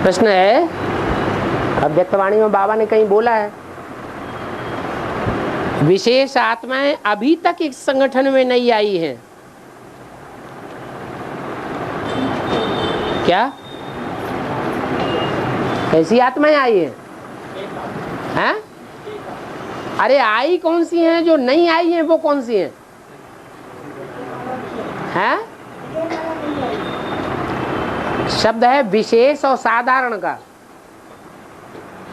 प्रश्न है, अव्यक्तवाणी में बाबा ने कहीं बोला है विशेष आत्माएं अभी तक इस संगठन में नहीं आई हैं। क्या कैसी आत्माएं आई हैं? हैं? अरे आई कौन सी हैं? जो नहीं आई हैं वो कौन सी हैं? हैं? शब्द है विशेष और साधारण का।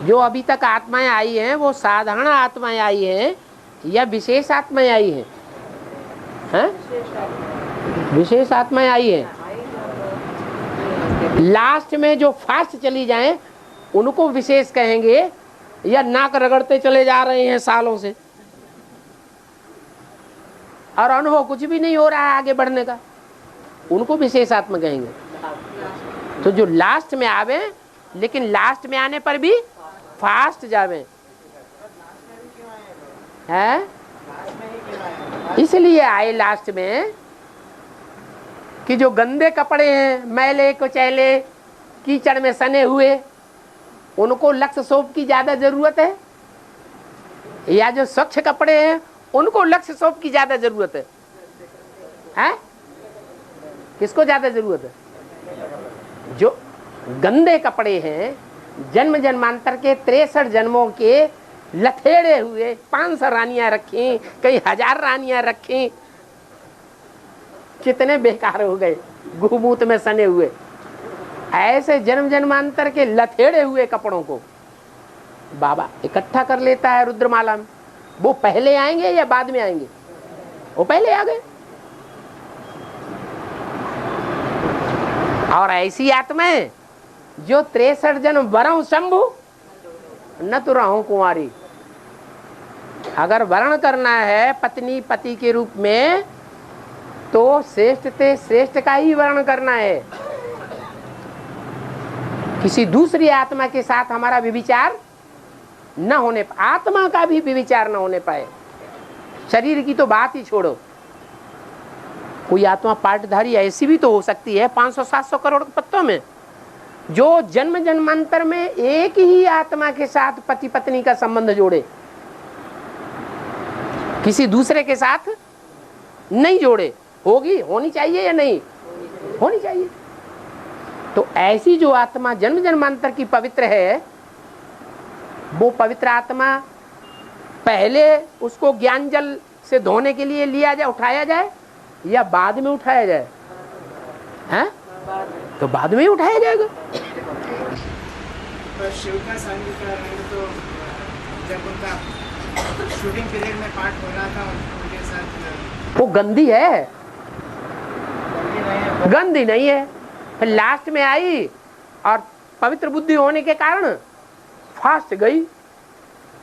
जो अभी तक आत्माएं आई हैं वो साधारण आत्माएं आई हैं या विशेष आत्माएं आई हैं? हैं? विशेष आत्माएं आई हैं। लास्ट में जो फास्ट चली जाएं उनको विशेष कहेंगे, या नाक रगड़ते चले जा रहे हैं सालों से और अनुभव कुछ भी नहीं हो रहा है आगे बढ़ने का, उनको विशेष आत्मा कहेंगे। तो जो लास्ट में आवे, लेकिन लास्ट में आने पर भी फास्ट जावे है, इसलिए आए लास्ट में कि जो गंदे कपड़े हैं, मैले कुचैले कीचड़ में सने हुए, उनको लक्स सोप की ज्यादा जरूरत है, या जो स्वच्छ कपड़े हैं उनको लक्स सोप की ज्यादा जरूरत है? हैं? किसको ज्यादा जरूरत है? जो गंदे कपड़े हैं, जन्म जन्मांतर के 63 जन्मों के लथेड़े हुए, 500 रानियां रखी, कई 1000 रानियां रखी, कितने बेकार हो गए गुमूत में सने हुए। ऐसे जन्म जन्मांतर के लथेड़े हुए कपड़ों को बाबा इकट्ठा कर लेता है रुद्रमाला में। वो पहले आएंगे या बाद में आएंगे? वो पहले आ गए। और ऐसी आत्माएं जो 63 जन्म वरऊ शंभु न तो रहूं कुंवारी। अगर वर्ण करना है पत्नी पति के रूप में तो श्रेष्ठ ते श्रेष्ठ का ही वर्ण करना है। किसी दूसरी आत्मा के साथ हमारा विविचार न होने, आत्मा का भी विविचार न होने पाए। शरीर की तो बात ही छोड़ो, कोई आत्मा पाटधारी ऐसी भी तो हो सकती है 500-700 करोड़ पत्तों में, जो जन्म जन्मांतर में एक ही आत्मा के साथ पति पत्नी का संबंध जोड़े, किसी दूसरे के साथ नहीं जोड़े। होगी, होनी चाहिए या नहीं होनी चाहिए? तो ऐसी जो आत्मा जन्म जन्मांतर की पवित्र है, वो पवित्र आत्मा पहले उसको ज्ञान जल से धोने के लिए लिया जाए, उठाया जाए, या बाद में उठाया जाए? हैं? तो बाद में ही उठाया जाएगा। तो शिव का संग का तो जब उनका शूटिंग पीरियड में पार्ट हो रहा था उनके साथ, वो गंदी है, गंदी नहीं है। फिर लास्ट में आई और पवित्र बुद्धि होने के कारण फास्ट गई,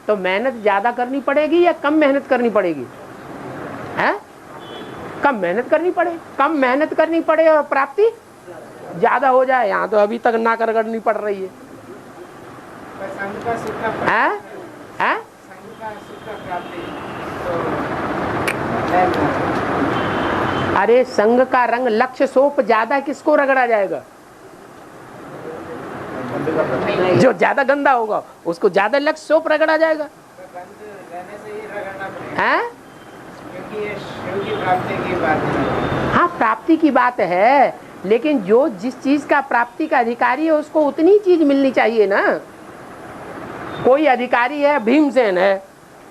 तो मेहनत ज्यादा करनी पड़ेगी या कम मेहनत करनी पड़ेगी? हैं? कम मेहनत करनी पड़े, कम मेहनत करनी पड़े और प्राप्ति ज्यादा हो जाए। यहाँ तो अभी तक नाक रगड़नी पड़ रही है। हैं? हैं? अरे संग का रंग लक्ष्य सोप ज्यादा किसको रगड़ा जाएगा? जो ज्यादा गंदा होगा उसको ज्यादा लक्ष्य सोप रगड़ा जाएगा। हैं? हाँ, प्राप्ति की बात है, लेकिन जो जिस चीज का प्राप्ति का अधिकारी है उसको उतनी चीज मिलनी चाहिए ना। कोई अधिकारी है, भीमसेन है,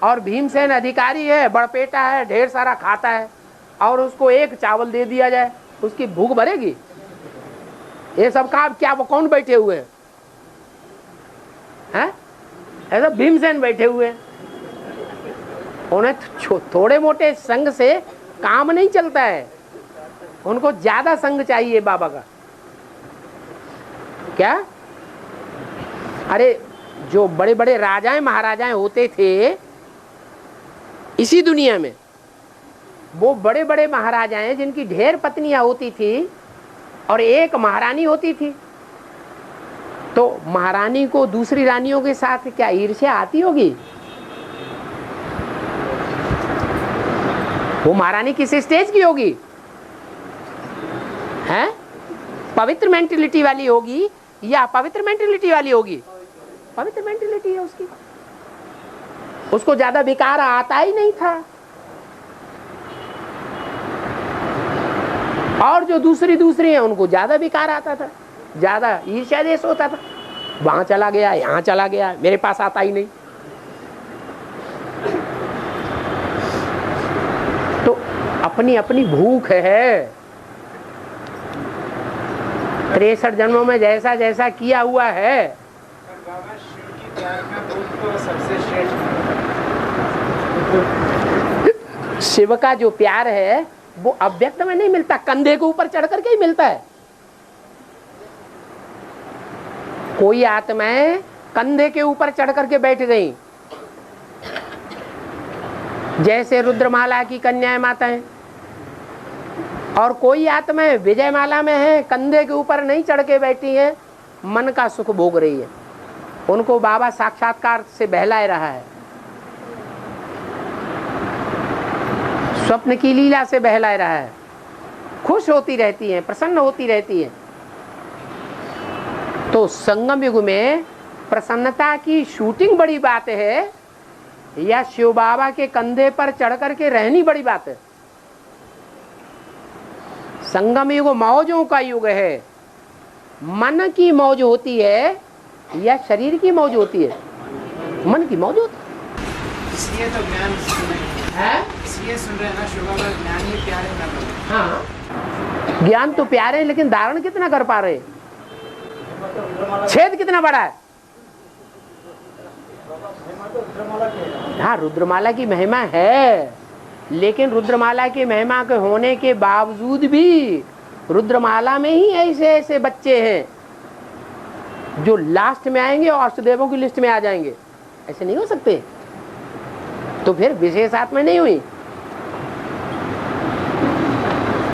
और भीमसेन अधिकारी है, बड़पेटा है, ढेर सारा खाता है, और उसको एक चावल दे दिया जाए, उसकी भूख भरेगी? ये सब काम क्या वो कौन बैठे हुए हैं? हैं? ऐसा भीमसेन बैठे हुए हैं। उन्हें थोड़े मोटे संग से काम नहीं चलता है, उनको ज्यादा संग चाहिए बाबा का। क्या? अरे जो बड़े बड़े राजाएं महाराजाएं होते थे इसी दुनिया में, वो बड़े बड़े महाराजाएं जिनकी ढेर पत्नियां होती थी और एक महारानी होती थी, तो महारानी को दूसरी रानियों के साथ क्या ईर्ष्या आती होगी? वो महारानी किस स्टेज की होगी? हैं? पवित्र मेंटेलिटी वाली होगी या पवित्र मेंटेलिटी वाली होगी? पवित्र मेंटेलिटी है उसकी, उसको ज्यादा विकार आता ही नहीं था। और जो दूसरी हैं उनको ज्यादा विकार आता था, ज्यादा ईर्ष्या देश होता था, वहां चला गया, यहां चला गया, मेरे पास आता ही नहीं। तो अपनी अपनी भूख है। 63 जन्मों में जैसा जैसा किया हुआ है। बाबा शिव की प्यार का भूख तो सबसे श्रेष्ठ है। शिव का जो प्यार है वो अव्यक्त में नहीं मिलता, कंधे के ऊपर चढ़ करके ही मिलता है। कोई आत्माएं कंधे के ऊपर चढ़ करके बैठ गई, जैसे रुद्रमाला की कन्याएं माताएं, और कोई आत्माएं विजयमाला में है, कंधे के ऊपर नहीं चढ़ के बैठी है, मन का सुख भोग रही है। उनको बाबा साक्षात्कार से बहला रहा है, स्वप्न की लीला से बहला रहा है, खुश होती रहती हैं, प्रसन्न होती रहती हैं। तो संगम युग में प्रसन्नता की शूटिंग बड़ी बात है या शिव बाबा के कंधे पर चढ़ करके रहनी बड़ी बात है? संगम युग मौजों का युग है। मन की मौज होती है या शरीर की मौज होती है? मन की मौज होती है। इसलिए तो ज्ञान है, इसलिए सुन रहे हैं ना, शिव बाबा ज्ञान ही प्यारे ना बने। हाँ, ज्ञान तो प्यारे हैं, लेकिन धारण कितना कर पा रहे? छेद कितना बड़ा है? हाँ, रुद्रमाला की महिमा है, लेकिन रुद्रमाला की महिमा के होने के बावजूद भी रुद्रमाला में ही ऐसे ऐसे बच्चे हैं जो लास्ट में आएंगे और अष्टदेवों की लिस्ट में आ जाएंगे। ऐसे नहीं हो सकते। तो फिर विशेष आत्मा नहीं हुई।